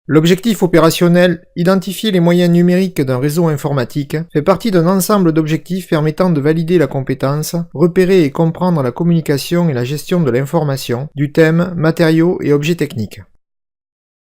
L'objectif opérationnel, identifier les moyens numériques d'un réseau informatique, fait partie d'un ensemble d'objectifs permettant de valider la compétence, repérer et comprendre la communication et la gestion de l'information, du thème, matériaux et objets techniques.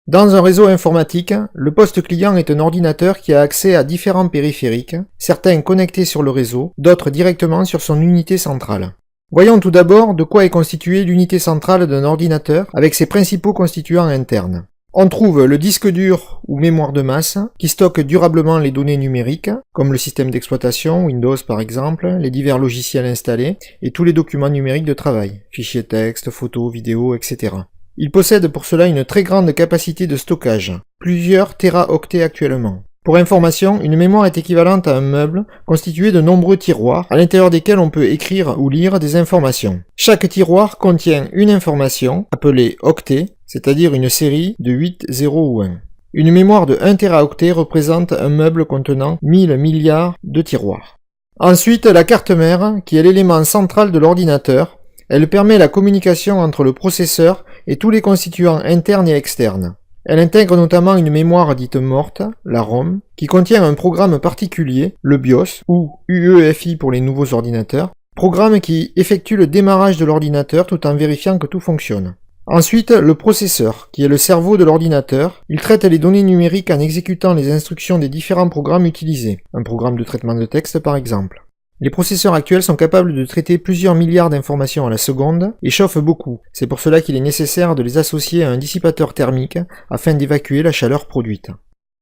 Dans un réseau informatique, le poste client est un ordinateur qui a accès à différents périphériques, certains connectés sur le réseau, d'autres directement sur son unité centrale. Voyons tout d'abord de quoi est constituée l'unité centrale d'un ordinateur avec ses principaux constituants internes. On trouve le disque dur ou mémoire de masse, qui stocke durablement les données numériques, comme le système d'exploitation, Windows par exemple, les divers logiciels installés, et tous les documents numériques de travail, fichiers texte, photos, vidéos, etc. Il possède pour cela une très grande capacité de stockage, plusieurs téraoctets actuellement. Pour information, une mémoire est équivalente à un meuble constitué de nombreux tiroirs, à l'intérieur desquels on peut écrire ou lire des informations. Chaque tiroir contient une information, appelée octet, c'est-à-dire une série de 8, 0 ou 1. Une mémoire de 1 téraoctet représente un meuble contenant 1000 milliards de tiroirs. Ensuite, la carte mère, qui est l'élément central de l'ordinateur. Elle permet la communication entre le processeur et tous les constituants internes et externes. Elle intègre notamment une mémoire dite morte, la ROM, qui contient un programme particulier, le BIOS, ou UEFI pour les nouveaux ordinateurs, programme qui effectue le démarrage de l'ordinateur tout en vérifiant que tout fonctionne. Ensuite, le processeur, qui est le cerveau de l'ordinateur. Il traite les données numériques en exécutant les instructions des différents programmes utilisés, un programme de traitement de texte par exemple. Les processeurs actuels sont capables de traiter plusieurs milliards d'informations à la seconde et chauffent beaucoup. C'est pour cela qu'il est nécessaire de les associer à un dissipateur thermique afin d'évacuer la chaleur produite.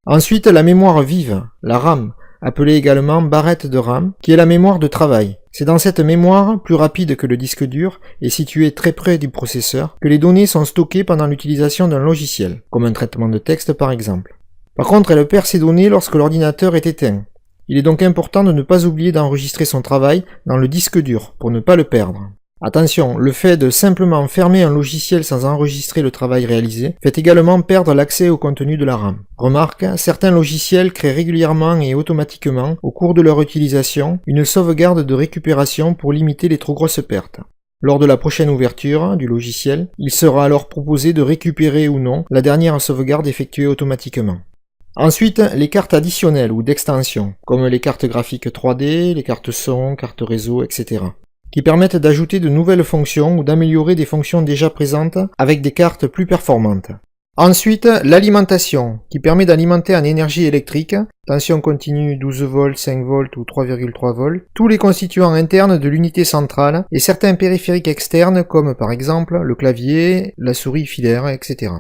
Ensuite, la mémoire vive, la RAM, appelée également barrette de RAM, qui est la mémoire de travail. C'est dans cette mémoire, plus rapide que le disque dur et située très près du processeur, que les données sont stockées pendant l'utilisation d'un logiciel, comme un traitement de texte par exemple. Par contre, elle perd ces données lorsque l'ordinateur est éteint. Il est donc important de ne pas oublier d'enregistrer son travail dans le disque dur pour ne pas le perdre. Attention, le fait de simplement fermer un logiciel sans enregistrer le travail réalisé fait également perdre l'accès au contenu de la RAM. Remarque, certains logiciels créent régulièrement et automatiquement, au cours de leur utilisation, une sauvegarde de récupération pour limiter les trop grosses pertes. Lors de la prochaine ouverture du logiciel, il sera alors proposé de récupérer ou non la dernière sauvegarde effectuée automatiquement. Ensuite, les cartes additionnelles ou d'extension, comme les cartes graphiques 3D, les cartes son, cartes réseau, etc., qui permettent d'ajouter de nouvelles fonctions ou d'améliorer des fonctions déjà présentes avec des cartes plus performantes. Ensuite, l'alimentation, qui permet d'alimenter en énergie électrique, tension continue 12 volts, 5 volts ou 3,3 volts, tous les constituants internes de l'unité centrale et certains périphériques externes comme par exemple le clavier, la souris filaire, etc.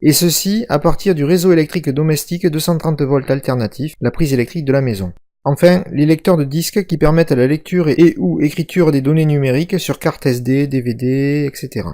Et ceci à partir du réseau électrique domestique 230 volts alternatif, la prise électrique de la maison. Enfin, les lecteurs de disques qui permettent la lecture et ou écriture des données numériques sur carte SD, DVD, etc.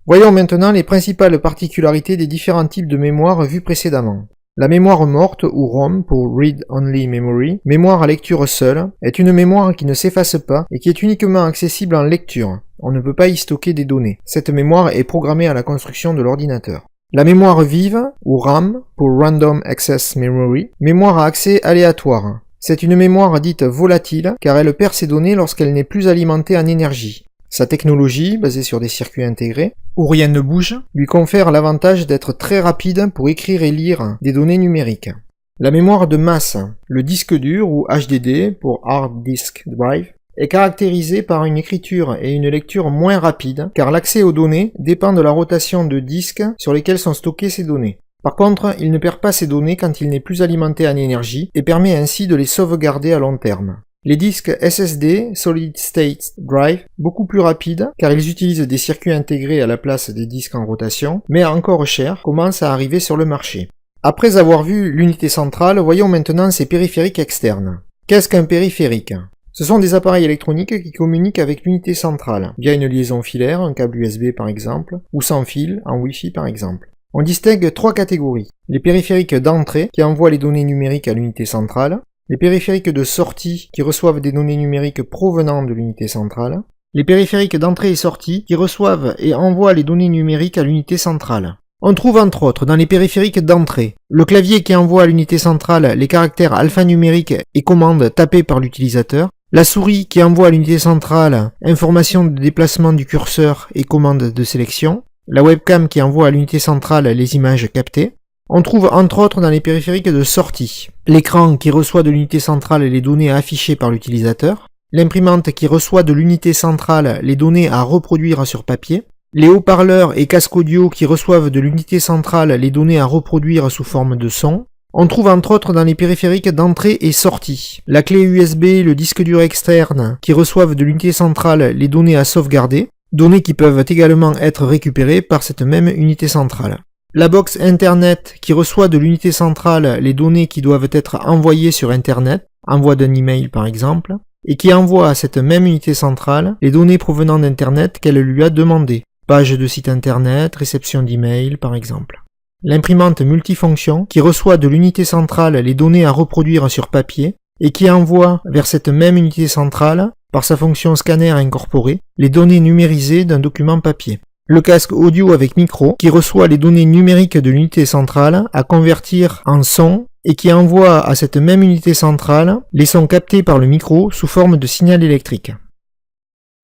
Voyons maintenant les principales particularités des différents types de mémoire vus précédemment. La mémoire morte, ou ROM pour Read Only Memory, mémoire à lecture seule, est une mémoire qui ne s'efface pas et qui est uniquement accessible en lecture. On ne peut pas y stocker des données. Cette mémoire est programmée à la construction de l'ordinateur. La mémoire vive, ou RAM, pour Random Access Memory, mémoire à accès aléatoire. C'est une mémoire dite volatile, car elle perd ses données lorsqu'elle n'est plus alimentée en énergie. Sa technologie, basée sur des circuits intégrés, où rien ne bouge, lui confère l'avantage d'être très rapide pour écrire et lire des données numériques. La mémoire de masse, le disque dur, ou HDD, pour Hard Disk Drive, est caractérisée par une écriture et une lecture moins rapides, car l'accès aux données dépend de la rotation de disques sur lesquels sont stockées ces données. Par contre, il ne perd pas ces données quand il n'est plus alimenté en énergie et permet ainsi de les sauvegarder à long terme. Les disques SSD, Solid State Drive, beaucoup plus rapides, car ils utilisent des circuits intégrés à la place des disques en rotation, mais encore chers, commencent à arriver sur le marché. Après avoir vu l'unité centrale, voyons maintenant ses périphériques externes. Qu'est-ce qu'un périphérique ? Ce sont des appareils électroniques qui communiquent avec l'unité centrale, via une liaison filaire, un câble USB par exemple, ou sans fil, en Wi-Fi par exemple. On distingue 3 catégories. Les périphériques d'entrée, qui envoient les données numériques à l'unité centrale, les périphériques de sortie, qui reçoivent des données numériques provenant de l'unité centrale, les périphériques d'entrée et sortie, qui reçoivent et envoient les données numériques à l'unité centrale. On trouve entre autres dans les périphériques d'entrée le clavier qui envoie à l'unité centrale les caractères alphanumériques et commandes tapées par l'utilisateur, la souris qui envoie à l'unité centrale informations de déplacement du curseur et commandes de sélection, la webcam qui envoie à l'unité centrale les images captées, On trouve entre autres dans les périphériques de sortie l'écran qui reçoit de l'unité centrale les données affichées par l'utilisateur, l'imprimante qui reçoit de l'unité centrale les données à reproduire sur papier, les haut-parleurs et casques audio qui reçoivent de l'unité centrale les données à reproduire sous forme de son. On trouve entre autres dans les périphériques d'entrée et sortie la clé USB, le disque dur externe qui reçoivent de l'unité centrale les données à sauvegarder, données qui peuvent également être récupérées par cette même unité centrale. La box Internet qui reçoit de l'unité centrale les données qui doivent être envoyées sur Internet, envoi d'un email par exemple, et qui envoie à cette même unité centrale les données provenant d'Internet qu'elle lui a demandées, page de site Internet, réception d'email par exemple. L'imprimante multifonction qui reçoit de l'unité centrale les données à reproduire sur papier et qui envoie vers cette même unité centrale, par sa fonction scanner incorporée, les données numérisées d'un document papier. Le casque audio avec micro qui reçoit les données numériques de l'unité centrale à convertir en son et qui envoie à cette même unité centrale les sons captés par le micro sous forme de signal électrique.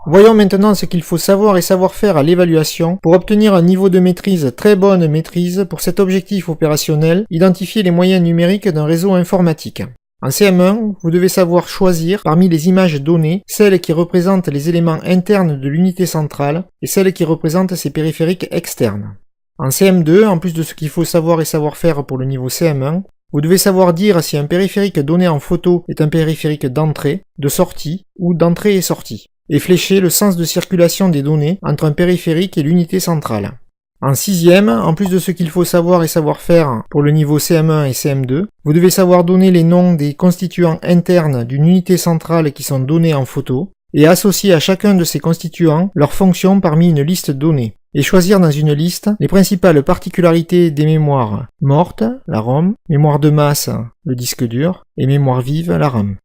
Voyons maintenant ce qu'il faut savoir et savoir faire à l'évaluation pour obtenir un niveau de maîtrise, très bonne maîtrise, pour cet objectif opérationnel, identifier les moyens numériques d'un réseau informatique. En CM1, vous devez savoir choisir parmi les images données celles qui représentent les éléments internes de l'unité centrale et celles qui représentent ses périphériques externes. En CM2, en plus de ce qu'il faut savoir et savoir faire pour le niveau CM1, vous devez savoir dire si un périphérique donné en photo est un périphérique d'entrée, de sortie ou d'entrée et sortie, et flécher le sens de circulation des données entre un périphérique et l'unité centrale. En 6e, en plus de ce qu'il faut savoir et savoir faire pour le niveau CM1 et CM2, vous devez savoir donner les noms des constituants internes d'une unité centrale qui sont donnés en photo, et associer à chacun de ces constituants leurs fonctions parmi une liste donnée, et choisir dans une liste les principales particularités des mémoires mortes, la ROM, mémoire de masse, le disque dur, et mémoire vive, la RAM.